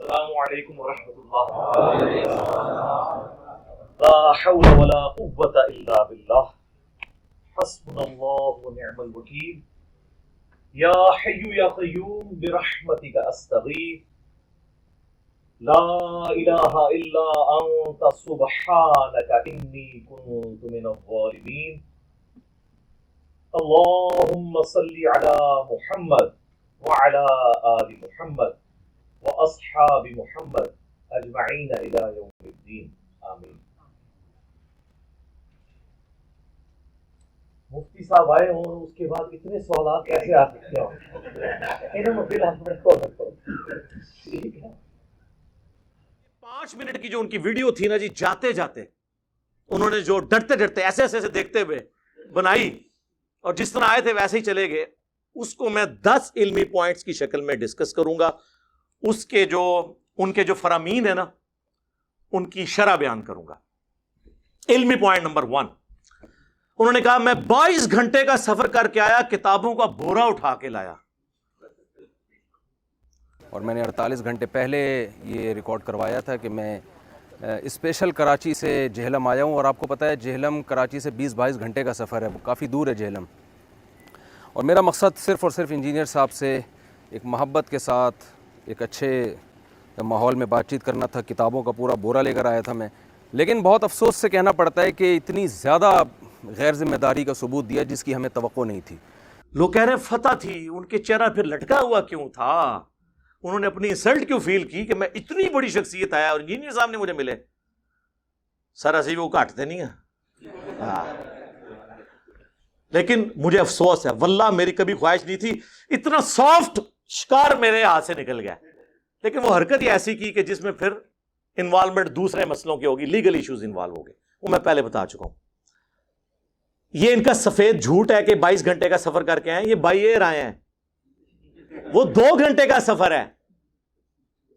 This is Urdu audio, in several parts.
السلام علیکم ورحمۃ اللہ. لا حول ولا قوة الا باللہ. حسبنا اللہ ونعم الوکیل. یا حی یا قیوم برحمتک استغیث. لا الہ الا انت سبحانک انی کنت من الظالمین. اللہم صلی علی محمد وعلی آل محمد واصحاب محمد اجمعین الی یوم الدین. آمین. مفتی صاحب آئے ہوں اس کے بعد اتنے سوالات کیسے آ سکتے ہوں؟ انہوں نے ٹھیک ہے. 5 منٹ کی جو ان کی ویڈیو تھی نا جی، جاتے جاتے انہوں نے جو ڈرتے ڈرتے ایسے ایسے دیکھتے ہوئے بنائی اور جس طرح آئے تھے ویسے ہی چلے گئے، اس کو میں 10 علمی پوائنٹس کی شکل میں ڈسکس کروں گا. اس کے جو ان کے جو فرامین ہیں نا ان کی شرح بیان کروں گا. علمی پوائنٹ نمبر 1، انہوں نے کہا میں 22 گھنٹے کا سفر کر کے آیا، کتابوں کا بورا اٹھا کے لایا. اور میں نے 48 گھنٹے پہلے یہ ریکارڈ کروایا تھا کہ میں اسپیشل کراچی سے جہلم آیا ہوں، اور آپ کو پتہ ہے جہلم کراچی سے 20-22 گھنٹے کا سفر ہے، کافی دور ہے جہلم. اور میرا مقصد صرف اور صرف انجینئر صاحب سے ایک محبت کے ساتھ ایک اچھے ماحول میں بات چیت کرنا تھا. کتابوں کا پورا بورا لے کر آیا تھا میں، لیکن بہت افسوس سے کہنا پڑتا ہے کہ اتنی زیادہ غیر ذمہ داری کا ثبوت دیا جس کی ہمیں توقع نہیں تھی. لوگ کہہ رہے ہیں فتح تھی، ان کے چہرہ پھر لٹکا ہوا کیوں تھا؟ انہوں نے اپنی انسلٹ کیوں فیل کی کہ میں اتنی بڑی شخصیت آیا اور انجینئر صاحب نے مجھے ملے؟ سر اسی وہ کاٹتے نہیں ہیں. لیکن مجھے افسوس ہے، واللہ میری کبھی خواہش نہیں تھی. اتنا سافٹ شکار میرے ہاتھ سے نکل گیا، لیکن وہ حرکت ہی ایسی کی کہ جس میں پھر انوالومنٹ دوسرے مسئلوں کی ہوگی، لیگل ایشوز انوالو ہو گئے، وہ میں پہلے بتا چکا ہوں. یہ ان کا سفید جھوٹ ہے کہ 22 گھنٹے کا سفر کر کے آئے. یہ بائی ایئر آئے ہیں، وہ 2 گھنٹے کا سفر ہے.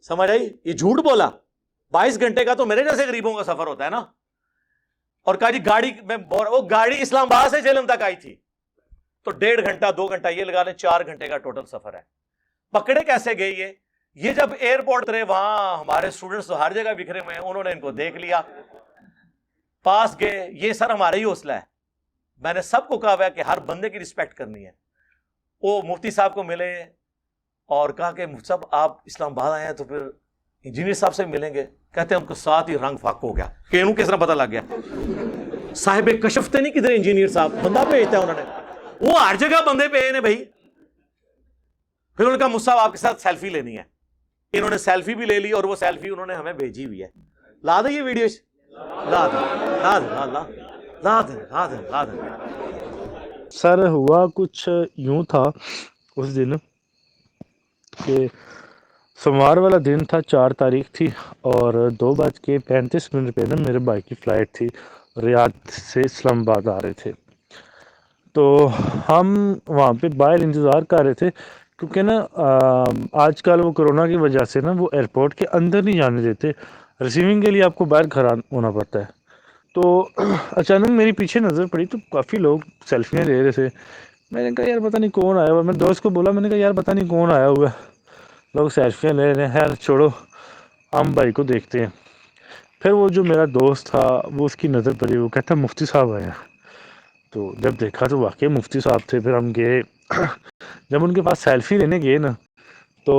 سمجھ آئی؟ یہ جھوٹ بولا. 22 گھنٹے کا تو میرے جیسے غریبوں کا سفر ہوتا ہے نا. اور کہا جی گاڑی میں وہ گاڑی اسلام آباد سے جہلم تک آئی تھی، تو 1.5 گھنٹہ 2 گھنٹہ یہ لگا لیں، 4 گھنٹے کا ٹوٹل سفر ہے. پکڑے کیسے گئے یہ جب ایئرپورٹ اترے وہاں ہمارے اسٹوڈنٹس تو ہر جگہ بکھرے ہوئے ہیں، انہوں نے ان کو دیکھ لیا، پاس گئے. یہ سر ہمارا ہی حوصلہ ہے. میں نے سب کو کہا ہوا ہے کہ ہر بندے کی رسپیکٹ کرنی ہے. وہ مفتی صاحب کو ملے اور کہا کہ مفتی صاحب آپ اسلام آباد آئے ہیں تو پھر انجینئر صاحب سے ملیں گے. کہتے ہیں ان کو ساتھ ہی رنگ فاق ہو گیا کہ انہوں کس طرح پتہ لگ گیا. صاحب کشفتے نہیں کدھر انجینئر صاحب بندہ بھیجتا ہے انہوں نے، وہ ہر جگہ بندے بھیجے نے بھائی. پھر انہوں نے کہا مفتی صاحب آپ کے ساتھ سیلفی لینی ہے. انہوں نے سیلفی بھی لے لی اور وہ سیلفی انہوں نے ہمیں بھیجی ہوئی ہے. لا دیں یہ ویڈیو، لا دیں لا دیں لا دیں لا دیں لا دیں لا دیں. سر ہوا کچھ یوں تھا اس دن کہ سوموار والا دن تھا، 4 تاریخ تھی، اور 2:35 پہ نا میرے بھائی کی فلائٹ تھی. ریاض سے اسلام آباد آ رہے تھے، تو ہم وہاں پہ باہر انتظار کر رہے تھے، کیونکہ نا آج کل وہ کرونا کی وجہ سے نا وہ ایئرپورٹ کے اندر نہیں جانے دیتے، ریسیونگ کے لیے آپ کو باہر کھڑا ہونا پڑتا ہے. تو اچانک میری پیچھے نظر پڑی تو کافی لوگ سیلفیاں لے رہے تھے. میں نے کہا یار پتہ نہیں کون آیا ہوا. میں دوست کو بولا، میں نے کہا یار پتہ نہیں کون آیا ہوا ہے، لوگ سیلفیاں لے رہے ہیں. خیر چھوڑو، ہم بھائی کو دیکھتے ہیں. پھر وہ جو میرا دوست تھا وہ اس کی نظر پڑی، وہ کہتا مفتی صاحب آئے ہیں. تو جب دیکھا تو واقعی مفتی صاحب تھے. پھر ہم گئے، جب ان کے پاس سیلفی لینے گئے نا تو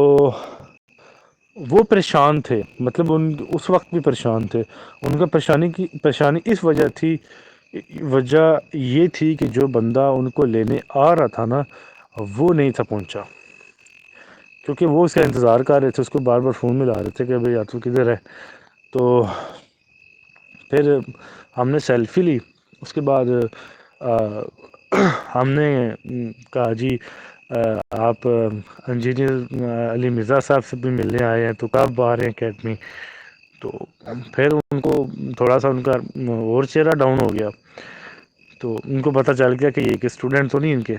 وہ پریشان تھے، مطلب اس وقت بھی پریشان تھے. ان کا پریشانی اس وجہ یہ تھی کہ جو بندہ ان کو لینے آ رہا تھا نا وہ نہیں تھا پہنچا، کیونکہ وہ اس کا انتظار کر رہے تھے. اس کو بار بار فون ملا رہے تھے کہ بھئی تو کدھر ہے. تو پھر ہم نے سیلفی لی. اس کے بعد ہم نے کہا جی آپ انجینئر علی مرزا صاحب سے بھی ملنے آئے ہیں، تو کب آ رہے ہیں اکیڈمی؟ تو پھر ان کو تھوڑا سا ان کا اور چہرہ ڈاؤن ہو گیا، تو ان کو پتہ چل گیا کہ یہ کہ اسٹوڈنٹ تو نہیں ان کے.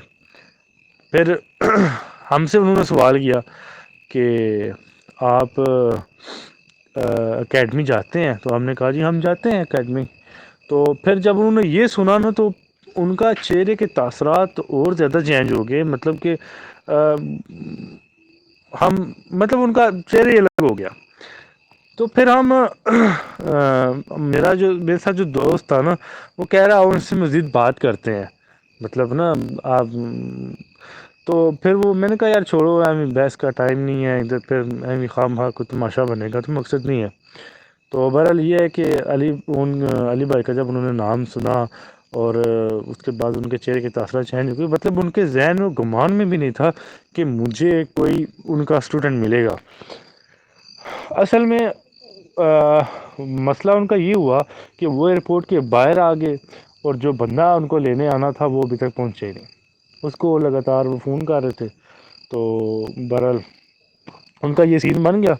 پھر ہم سے انہوں نے سوال کیا کہ آپ اکیڈمی جاتے ہیں؟ تو ہم نے کہا جی ہم جاتے ہیں اکیڈمی. تو پھر جب انہوں نے یہ سنا نا تو ان کا چہرے کے تاثرات اور زیادہ چینج ہو گئے، مطلب کہ ان کا چہرہ الگ ہو گیا. تو پھر ہم میرے ساتھ جو دوست تھا نا وہ کہہ رہا ان سے مزید بات کرتے ہیں، مطلب نا آپ تو پھر وہ میں نے کہا یار چھوڑو، بحث کا ٹائم نہیں ہے ادھر، پھر خواہ مخواہ کوئی تماشا بنے گا تو مقصد نہیں ہے۔ تو بہرحال یہ ہے کہ علی بھائی کا جب انہوں نے نام سنا اور اس کے بعد ان کے چہرے کے تاثرات چینج ہو گئے، مطلب ان کے ذہن و گمان میں بھی نہیں تھا کہ مجھے کوئی ان کا اسٹوڈنٹ ملے گا۔ اصل میں مسئلہ ان کا یہ ہوا کہ وہ ایئرپورٹ کے باہر آ گئے اور جو بندہ ان کو لینے آنا تھا وہ ابھی تک پہنچے ہی نہیں، اس کو لگاتار وہ فون کر رہے تھے۔ تو بہرحال ان کا یہ سین بن گیا۔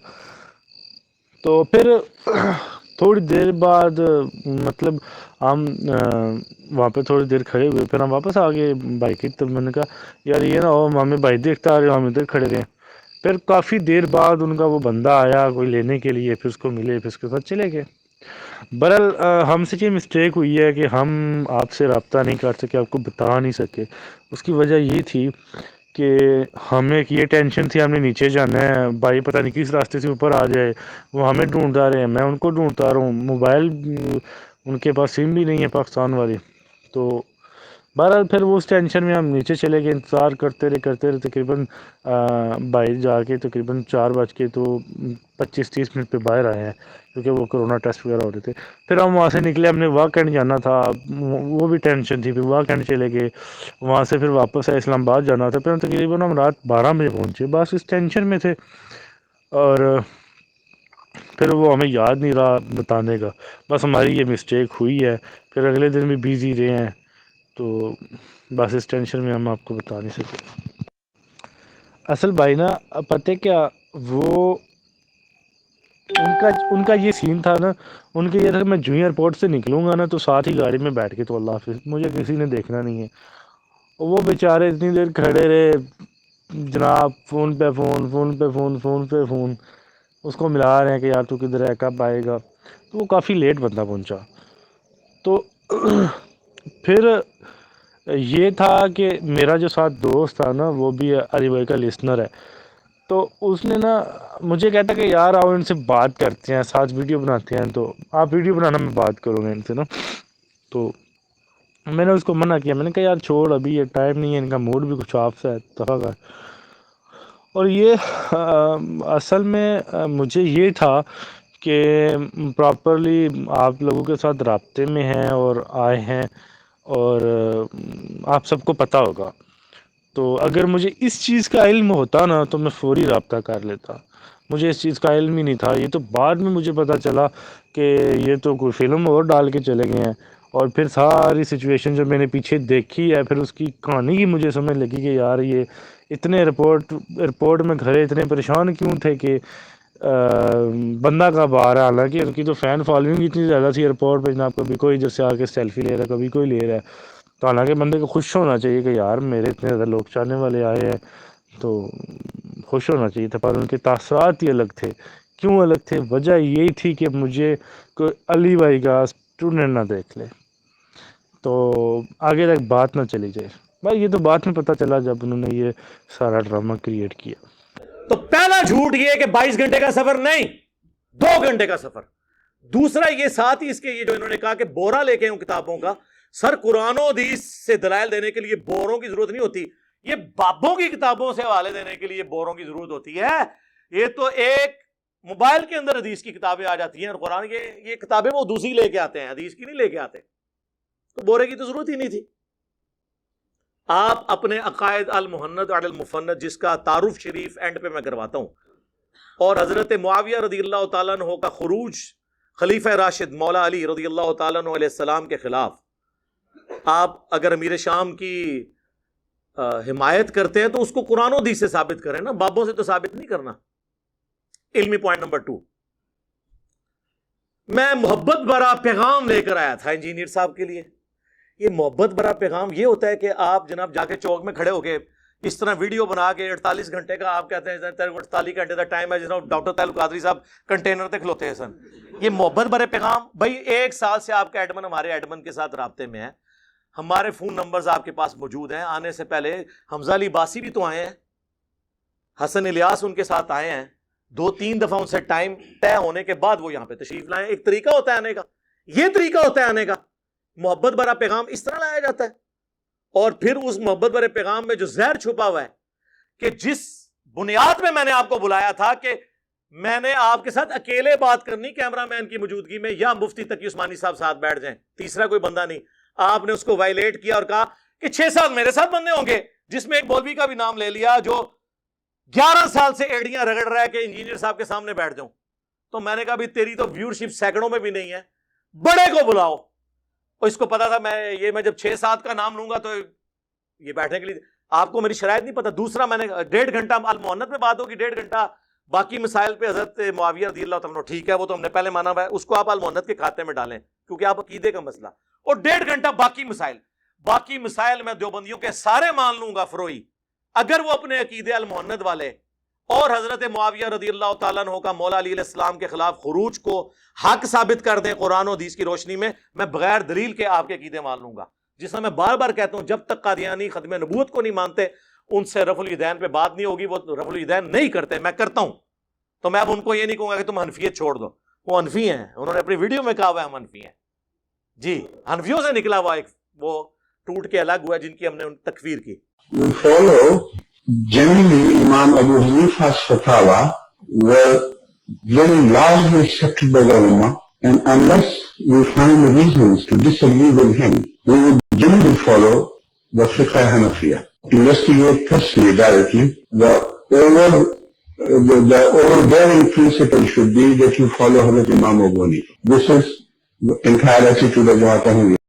تو پھر تھوڑی دیر بعد مطلب ہم وہاں پہ تھوڑی دیر کھڑے ہوئے، پھر ہم واپس آ گئے بائک کی طرف۔ میں نے کہا یار یہ نہ ہو ہمیں بھائی دیکھتا آ رہے ہو، ہم ادھر کھڑے رہے۔ پھر کافی دیر بعد ان کا وہ بندہ آیا کوئی لینے کے لیے، پھر اس کو ملے، پھر اس کے ساتھ چلے گئے۔ بہرحال ہم سے یہ مسٹیک ہوئی ہے کہ ہم آپ سے رابطہ نہیں کر سکے، آپ کو بتا نہیں سکے۔ اس کی وجہ یہ تھی کہ ہمیں ایک یہ ٹینشن تھی ہم نے نیچے جانا ہے، بھائی پتہ نہیں کس راستے سے اوپر آ جائے، وہ ہمیں ڈھونڈتا رہے، میں ان کو ڈھونڈتا رہا ہوں، موبائل ان کے پاس سم بھی نہیں ہے پاکستان والی۔ تو بہرحال پھر وہ اس ٹینشن میں ہم نیچے چلے گئے، انتظار کرتے رہے تقریباً بھائی جا کے تقریباً 4:25-30 منٹ پہ باہر آئے ہیں کیونکہ وہ کرونا ٹیسٹ وغیرہ ہو رہے تھے۔ پھر ہم وہاں سے نکلے، ہم نے واہ کینڈ جانا تھا، وہ بھی ٹینشن تھی، پھر واہ کینڈ چلے گئے، وہاں سے پھر واپس اسلام آباد جانا تھا، پھر تقریباً ہم رات 12 بجے پہنچے، بس اس ٹینشن میں تھے۔ اور پھر وہ ہمیں یاد نہیں رہا بتانے کا، بس ہماری یہ مسٹیک ہوئی ہے۔ پھر اگلے دن بھی بیزی رہے ہیں، تو بس اس ٹینشن میں ہم آپ کو بتا نہیں سکے۔ اصل بھائی نا پتہ کیا، وہ ان کا یہ سین تھا نا، ان کے یہ تھا کہ میں جو ایئرپورٹ سے نکلوں گا نا تو ساتھ ہی گاڑی میں بیٹھ کے تو اللہ حافظ، مجھے کسی نے دیکھنا نہیں ہے۔ وہ بیچارے اتنی دیر کھڑے رہے جناب، فون پہ فون، فون پہ فون، فون پہ فون، اس کو ملا رہے ہیں کہ یار تو کدھر ہے، کب آئے گا۔ تو وہ کافی لیٹ بندہ پہنچا۔ تو پھر یہ تھا کہ میرا جو ساتھ دوست تھا نا وہ بھی علی بھائی کا لسنر ہے، تو اس نے نا مجھے کہتا کہ یار آؤ ان سے بات کرتے ہیں، ساتھ ویڈیو بناتے ہیں، تو آپ ویڈیو بنانا میں بات کروں گا ان سے نا۔ تو میں نے اس کو منع کیا، میں نے کہا یار چھوڑ، ابھی یہ ٹائم نہیں ہے، ان کا موڈ بھی کچھ آف سا ہے دفعہ کا۔ اور یہ اصل میں مجھے یہ تھا کہ پراپرلی آپ لوگوں کے ساتھ رابطے میں ہیں اور آئے ہیں، اور آپ سب کو پتہ ہوگا، تو اگر مجھے اس چیز کا علم ہوتا نا تو میں فوری رابطہ کر لیتا۔ مجھے اس چیز کا علم ہی نہیں تھا، یہ تو بعد میں مجھے پتہ چلا کہ یہ تو کوئی فلم اور ڈال کے چلے گئے ہیں۔ اور پھر ساری سچویشن جو میں نے پیچھے دیکھی ہے، پھر اس کی کہانی کی مجھے سمجھ لگی کہ یار یہ اتنے ایئرپورٹ میں کھڑے اتنے پریشان کیوں تھے کہ بندہ کب آ رہا ہے۔ حالانکہ ان کی تو فین فالوئنگ اتنی زیادہ تھی ایئرپورٹ پہ جناب، کبھی کوئی جیسے آ کے سیلفی لے رہا ہے، کبھی کوئی لے رہا ہے، تو حالانکہ بندے کو خوش ہونا چاہیے کہ یار میرے اتنے زیادہ لوگ چاہنے والے آئے ہیں، تو خوش ہونا چاہیے تھا، پر ان کے تاثرات ہی الگ تھے۔ کیوں الگ تھے؟ وجہ یہی تھی کہ مجھے کوئی علی بھائی کا اسٹوڈنٹ نہ دیکھ لے، تو آگے تک بات نہ چلی جائے۔ بھائی یہ تو بعد میں پتہ چلا جب انہوں نے یہ سارا ڈرامہ کریٹ کیا۔ تو پہلا جھوٹ یہ کہ 22 گھنٹے کا سفر نہیں، 2 گھنٹے کا سفر۔ دوسرا یہ ساتھ ہی اس کے یہ جو انہوں نے کہا کہ بورا لے کے ہوں کتابوں کا، سر قرآن و حدیث سے دلائل دینے کے لیے بوروں کی ضرورت نہیں ہوتی، یہ بابوں کی کتابوں سے حوالے دینے کے لیے بوروں کی ضرورت ہوتی ہے۔ یہ تو ایک موبائل کے اندر حدیث کی کتابیں آ جاتی ہیں، اور قرآن یہ کتابیں وہ دوسری لے کے آتے ہیں، حدیث کی نہیں لے کے آتے، تو بورے کی تو ضرورت ہی نہیں تھی۔ آپ اپنے عقائد المحند علی المفند جس کا تعارف شریف اینڈ پہ میں کرواتا ہوں، اور حضرت معاویہ رضی اللہ تعالیٰ عنہ کا خروج خلیفہ راشد مولا علی رضی اللہ تعالیٰ عنہ علیہ السلام کے خلاف، آپ اگر امیر شام کی حمایت کرتے ہیں تو اس کو قرآن و حدیث سے ثابت کریں نا، بابوں سے تو ثابت نہیں کرنا۔ علمی پوائنٹ نمبر 2، میں محبت بھرا پیغام لے کر آیا تھا انجینئر صاحب کے لیے۔ یہ محبت بھرا پیغام یہ ہوتا ہے کہ آپ جناب جا کے چوک میں کھڑے ہو کے اس طرح ویڈیو بنا کے 48 گھنٹے کا آپ کہتے ہیں 48 گھنٹے کا ٹائم ہے، جس طرح ڈاکٹر طاہر القادری صاحب کنٹینر تک کھلوتے ہیں سن، یہ محبت بھرے پیغام؟ بھائی 1 سال سے آپ کا ایڈمن ہمارے ایڈمن کے ساتھ رابطے میں ہے، ہمارے فون نمبرز آپ کے پاس موجود ہیں، آنے سے پہلے حمزہ علی باسی بھی تو آئے ہیں، حسن الیاس ان کے ساتھ آئے ہیں، 2-3 دفعہ ان سے ٹائم طے ہونے کے بعد وہ یہاں پہ تشریف لائیں. ایک طریقہ ہوتا ہے آنے کا, یہ طریقہ ہوتا ہے آنے کا. محبت بھرا پیغام اس طرح لایا جاتا ہے. اور پھر اس محبت بھرے پیغام میں جو زہر چھپا ہوا ہے, کہ جس بنیاد میں میں نے آپ کو بلایا تھا کہ میں نے آپ کے ساتھ اکیلے بات کرنی کیمرہ مین کی موجودگی میں, یا مفتی تقی عثمانی صاحب ساتھ بیٹھ جائیں, تیسرا کوئی بندہ نہیں. آپ نے اس کو وائلیٹ کیا اور کہا کہ 6 سال میرے ساتھ بندے ہوں گے, جس میں ایک مولوی کا بھی نام لے لیا جو 11 سال سے ایڑیاں رگڑ رہا ہے کہ انجینئر صاحب کے سامنے بیٹھ جاؤں. تو میں نے کہا بھی تیری تو ویورشپ سینکڑوں میں بھی نہیں ہے, بڑے کو بلاؤ. اور اس کو پتا تھا میں جب 6-7 کا نام لوں گا تو یہ بیٹھنے کے لیے, آپ کو میری شرائط نہیں پتا. دوسرا, میں نے 1.5 گھنٹہ المؤنت میں بات ہوگی, 1.5 گھنٹہ باقی مسائل پہ حضرت معاویہ رضی اللہ تعالیٰ, ٹھیک ہے وہ تو ہم نے پہلے مانا ہوا ہے, اس کو آپ المؤنت کے کھاتے میں ڈالیں کیونکہ آپ عقیدے کا مسئلہ. اور 1.5 گھنٹہ باقی مسائل میں دیوبندیوں کے سارے مان لوں گا فروئی, اگر وہ اپنے عقیدے المؤنت والے اور حضرت معاویہ رضی اللہ تعالیٰ عنہ کا مولا علی علیہ السلام کے خلاف خروج کو حق ثابت کر دیں قرآن و حدیث کی روشنی میں بغیر دلیل کے آپ کے عقیدے مان لوں گا. جس طرح میں بار بار کہتا ہوں, جب تک قادیانی ختم نبوت کو نہیں مانتے ان سے رفع الیدین پہ بات نہیں ہوگی. وہ رفع الیدین نہیں کرتے, میں کرتا ہوں. تو میں اب ان کو یہ نہیں کہوں گا کہ تم حنفیت چھوڑ دو, وہ حنفی ہیں, انہوں نے اپنی ویڈیو میں کہا ہوا ہے ہم حنفی ہیں. جی, حنفیوں سے نکلا ہوا ایک وہ ٹوٹ کے الگ ہوا جن کی ہم نے تکفیر کی. We follow generally Imam Abu Hanifa's fatwa were very largely accepted by the ulama, and unless we find reasons to disagree with him, we would generally follow the fiqh Hanafiya. Investigate personally directly. The overbearing principle should be that you follow Hazrat Imam Abu Hanifa. This is the entire attitude of Jamaat Ahmadiyya.